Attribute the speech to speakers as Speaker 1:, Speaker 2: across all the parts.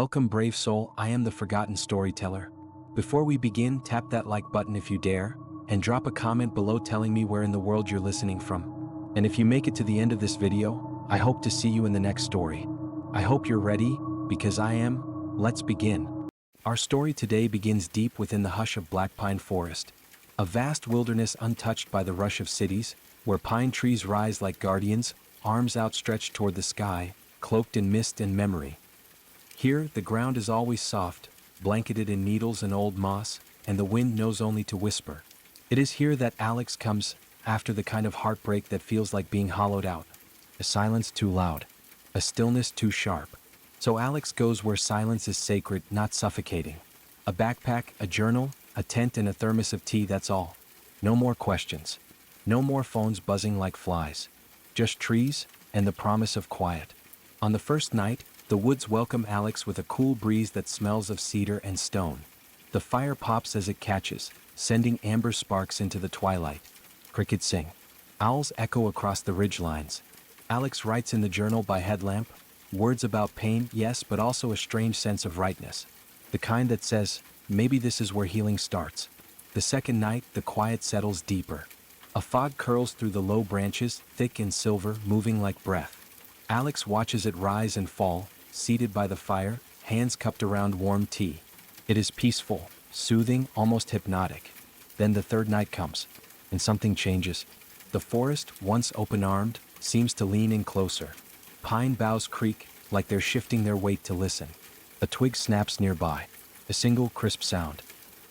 Speaker 1: Welcome, brave soul, I am the forgotten storyteller. Before we begin, tap that like button if you dare, and drop a comment below telling me where in the world you're listening from. And if you make it to the end of this video, I hope to see you in the next story. I hope you're ready, because I am. Let's begin. Our story today begins deep within the hush of Black Pine Forest, a vast wilderness untouched by the rush of cities, where pine trees rise like guardians, arms outstretched toward the sky, cloaked in mist and memory. Here, the ground is always soft, blanketed in needles and old moss, and the wind knows only to whisper. It is here that Alex comes, after the kind of heartbreak that feels like being hollowed out. A silence too loud, a stillness too sharp. So Alex goes where silence is sacred, not suffocating. A backpack, a journal, a tent, and a thermos of tea, that's all. No more questions. No more phones buzzing like flies. Just trees and the promise of quiet. On the first night, the woods welcome Alex with a cool breeze that smells of cedar and stone. The fire pops as it catches, sending amber sparks into the twilight. Crickets sing. Owls echo across the ridgelines. Alex writes in the journal by headlamp, words about pain, yes, but also a strange sense of rightness. The kind that says, maybe this is where healing starts. The second night, the quiet settles deeper. A fog curls through the low branches, thick and silver, moving like breath. Alex watches it rise and fall, seated by the fire, hands cupped around warm tea. It is peaceful, soothing, almost hypnotic. Then the third night comes, and something changes. The forest, once open-armed, seems to lean in closer. Pine boughs creak, like they're shifting their weight to listen. A twig snaps nearby, a single crisp sound.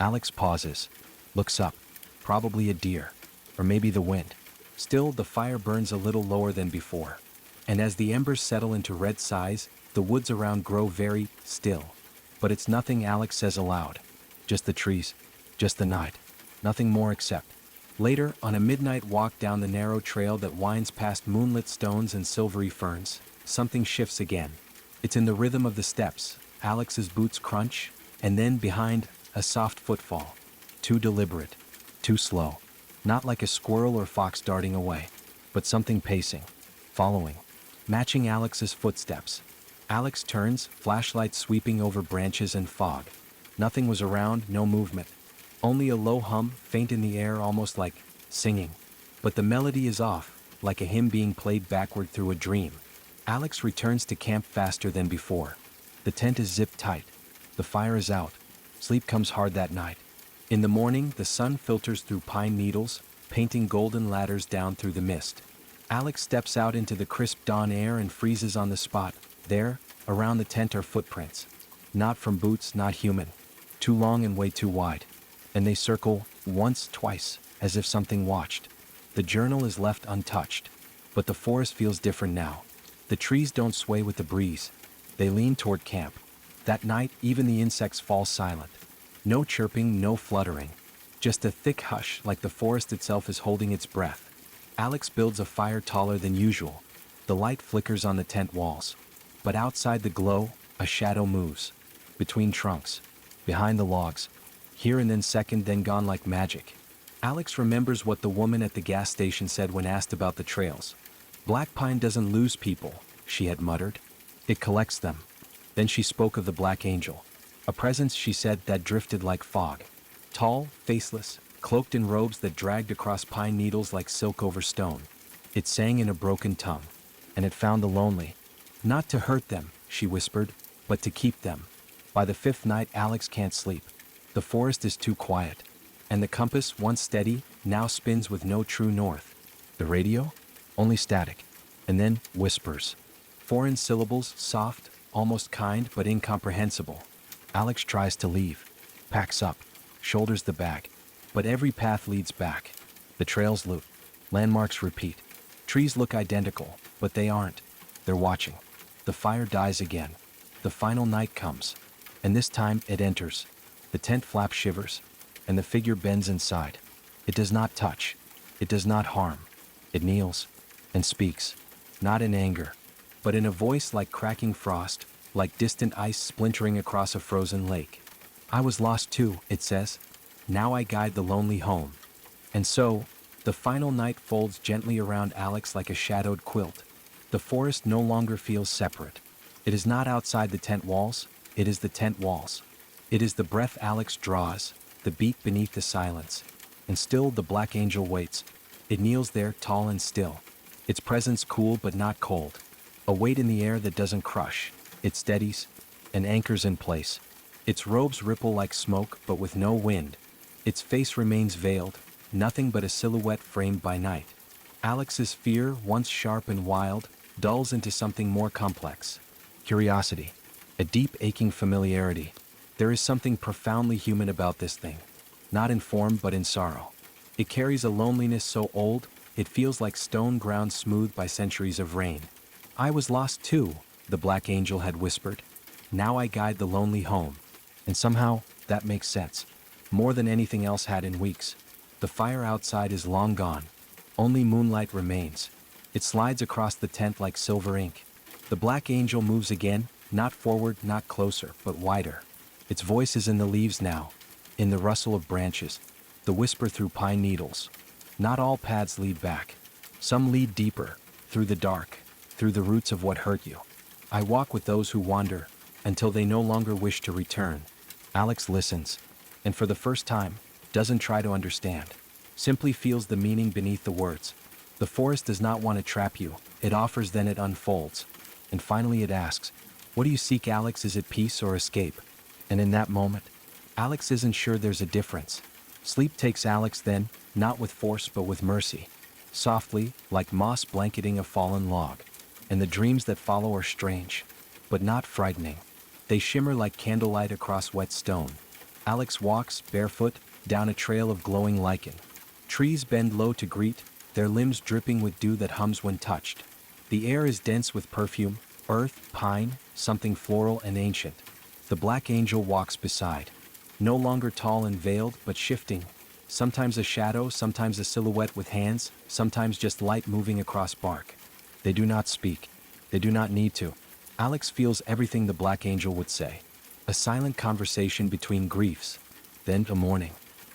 Speaker 1: Alex pauses, looks up, probably a deer, or maybe the wind. Still, the fire burns a little lower than before. And as the embers settle into red size, the woods around grow very still. But it's nothing Alex says aloud. Just the trees, just the night. Nothing more except. Later, on a midnight walk down the narrow trail that winds past moonlit stones and silvery ferns, something shifts again. It's in the rhythm of the steps. Alex's boots crunch, and then behind, a soft footfall. Too deliberate, too slow. Not like a squirrel or fox darting away, but something pacing, following, matching Alex's footsteps. Alex turns, flashlight sweeping over branches and fog. Nothing was around, no movement. Only a low hum, faint in the air, almost like singing. But the melody is off, like a hymn being played backward through a dream. Alex returns to camp faster than before. The tent is zipped tight. The fire is out. Sleep comes hard that night. In the morning, the sun filters through pine needles, painting golden ladders down through the mist. Alex steps out into the crisp dawn air and freezes on the spot. There, around the tent, are footprints. Not from boots, not human. Too long and way too wide. And they circle, once, twice, as if something watched. The journal is left untouched. But the forest feels different now. The trees don't sway with the breeze. They lean toward camp. That night, even the insects fall silent. No chirping, no fluttering. Just a thick hush, like the forest itself is holding its breath. Alex builds a fire taller than usual. The light flickers on the tent walls. But outside the glow, a shadow moves. Between trunks. Behind the logs. Here and then second, then gone like magic. Alex remembers what the woman at the gas station said when asked about the trails. Black pine doesn't lose people, she had muttered. It collects them. Then she spoke of the Black Angel. A presence, she said, that drifted like fog. Tall, faceless, cloaked in robes that dragged across pine needles like silk over stone. It sang in a broken tongue. And it found the lonely. Not to hurt them, she whispered, but to keep them. By the fifth night, Alex can't sleep. The forest is too quiet. And the compass, once steady, now spins with no true north. The radio? Only static. And then whispers. Foreign syllables, soft, almost kind, but incomprehensible. Alex tries to leave. Packs up. Shoulders the bag. But every path leads back. The trails loop. Landmarks repeat. Trees look identical, but they aren't. They're watching. The fire dies again. The final night comes. And this time it enters. The tent flap shivers, and the figure bends inside. It does not touch. It does not harm. It kneels and speaks, not in anger, but in a voice like cracking frost, like distant ice splintering across a frozen lake. I was lost too, it says. Now I guide the lonely home. And so, the final night folds gently around Alex like a shadowed quilt. The forest no longer feels separate. It is not outside the tent walls. It is the tent walls. It is the breath Alex draws, the beat beneath the silence. And still the black angel waits. It kneels there, tall and still. Its presence cool but not cold. A weight in the air that doesn't crush. It steadies and anchors in place. Its robes ripple like smoke but with no wind. Its face remains veiled, nothing but a silhouette framed by night. Alex's fear, once sharp and wild, dulls into something more complex. Curiosity. A deep aching familiarity. There is something profoundly human about this thing. Not in form but in sorrow. It carries a loneliness so old, it feels like stone ground smooth by centuries of rain. I was lost too, the black angel had whispered. Now I guide the lonely home. And somehow, that makes sense. More than anything else had in weeks. The fire outside is long gone. Only moonlight remains. It slides across the tent like silver ink. The black angel moves again, not forward, not closer, but wider. Its voice is in the leaves now, in the rustle of branches, the whisper through pine needles. Not all paths lead back. Some lead deeper, through the dark, through the roots of what hurt you. I walk with those who wander, until they no longer wish to return. Alex listens, and for the first time, doesn't try to understand. Simply feels the meaning beneath the words. The forest does not want to trap you. It offers, then it unfolds. And finally it asks, what do you seek, Alex? Is it peace or escape? And in that moment, Alex isn't sure there's a difference. Sleep takes Alex then, not with force but with mercy. Softly, like moss blanketing a fallen log. And the dreams that follow are strange, but not frightening. They shimmer like candlelight across wet stone. Alex walks, barefoot, down a trail of glowing lichen. Trees bend low to greet, their limbs dripping with dew that hums when touched. The air is dense with perfume, earth, pine, something floral and ancient. The black angel walks beside. No longer tall and veiled, but shifting. Sometimes a shadow, sometimes a silhouette with hands, sometimes just light moving across bark. They do not speak. They do not need to. Alex feels everything the black angel would say. A silent conversation between griefs. Then a morning.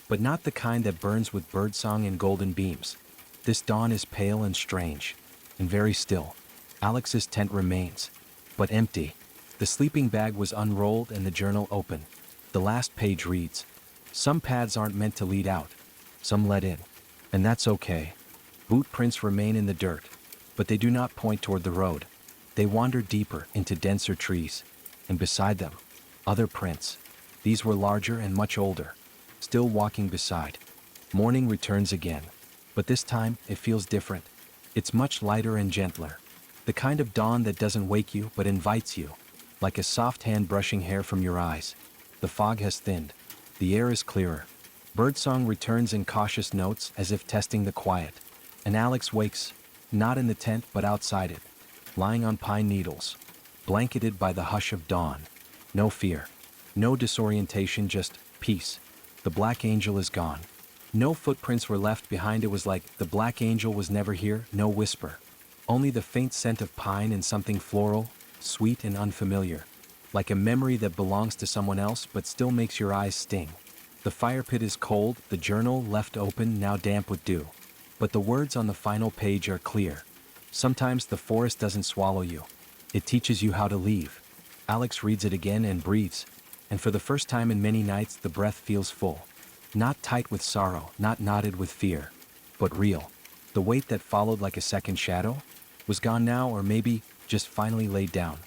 Speaker 1: But not the kind that burns with birdsong and golden beams. This dawn is pale and strange, and very still. Alex's tent remains, but empty. The sleeping bag was unrolled and the journal open. The last page reads, some paths aren't meant to lead out, some let in. And that's okay. Boot prints remain in the dirt, but they do not point toward the road. They wander deeper into denser trees, and beside them, other prints. These were larger and much older. Still walking beside. Morning returns again, but this time it feels different. It's much lighter and gentler. The kind of dawn that doesn't wake you but invites you, like a soft hand brushing hair from your eyes. The fog has thinned. The air is clearer. Birdsong returns in cautious notes as if testing the quiet. And Alex wakes, not in the tent but outside it, lying on pine needles, blanketed by the hush of dawn. No fear, no disorientation, just peace. The black angel is gone. No footprints were left behind. It was like the black angel was never here. No whisper. Only the faint scent of pine and something floral, sweet and unfamiliar. Like a memory that belongs to someone else but still makes your eyes sting. The fire pit is cold, the journal left open, now damp with dew. But the words on the final page are clear. Sometimes the forest doesn't swallow you. It teaches you how to leave. Alex reads it again and breathes. And for the first time in many nights, the breath feels full. Not tight with sorrow, not knotted with fear, but real. The weight that followed like a second shadow was gone now, or maybe just finally laid down.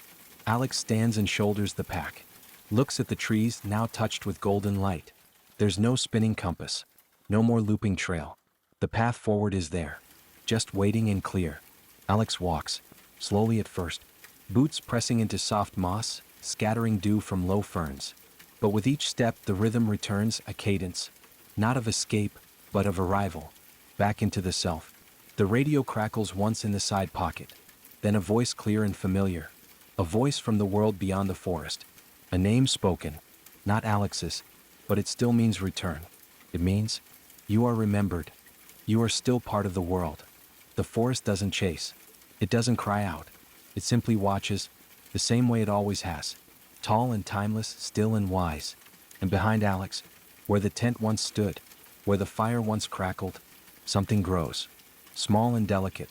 Speaker 1: Alex stands and shoulders the pack. Looks at the trees, now touched with golden light. There's no spinning compass. No more looping trail. The path forward is there. Just waiting and clear. Alex walks, slowly at first. Boots pressing into soft moss, scattering dew from low ferns. But with each step the rhythm returns, a cadence, not of escape, but of arrival, back into the self. The radio crackles once in the side pocket, then a voice clear and familiar, a voice from the world beyond the forest, a name spoken, not Alex's, but it still means return. It means, you are remembered, you are still part of the world. The forest doesn't chase, it doesn't cry out, it simply watches, the same way it always has, tall and timeless, still and wise. And behind Alex, where the tent once stood, where the fire once crackled, something grows, small and delicate,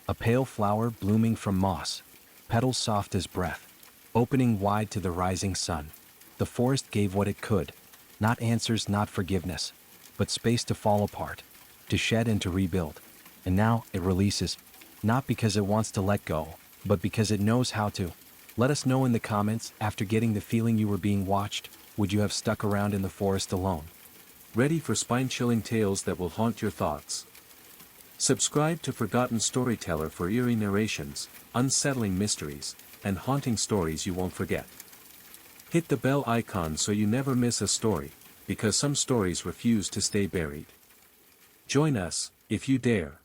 Speaker 1: a pale flower blooming from moss, petals soft as breath. opening wide to the rising sun. The forest gave what it could. Not answers, not forgiveness, but space to fall apart, to shed and to rebuild. And now it releases, not because it wants to let go, but because it knows how to. Let us know in the comments, after getting the feeling you were being watched, would you have stuck around in the forest alone?
Speaker 2: Ready for spine-chilling tales that will haunt your thoughts? Subscribe to Forgotten Storyteller for eerie narrations, unsettling mysteries, and haunting stories you won't forget. Hit the bell icon so you never miss a story, because some stories refuse to stay buried. Join us, if you dare.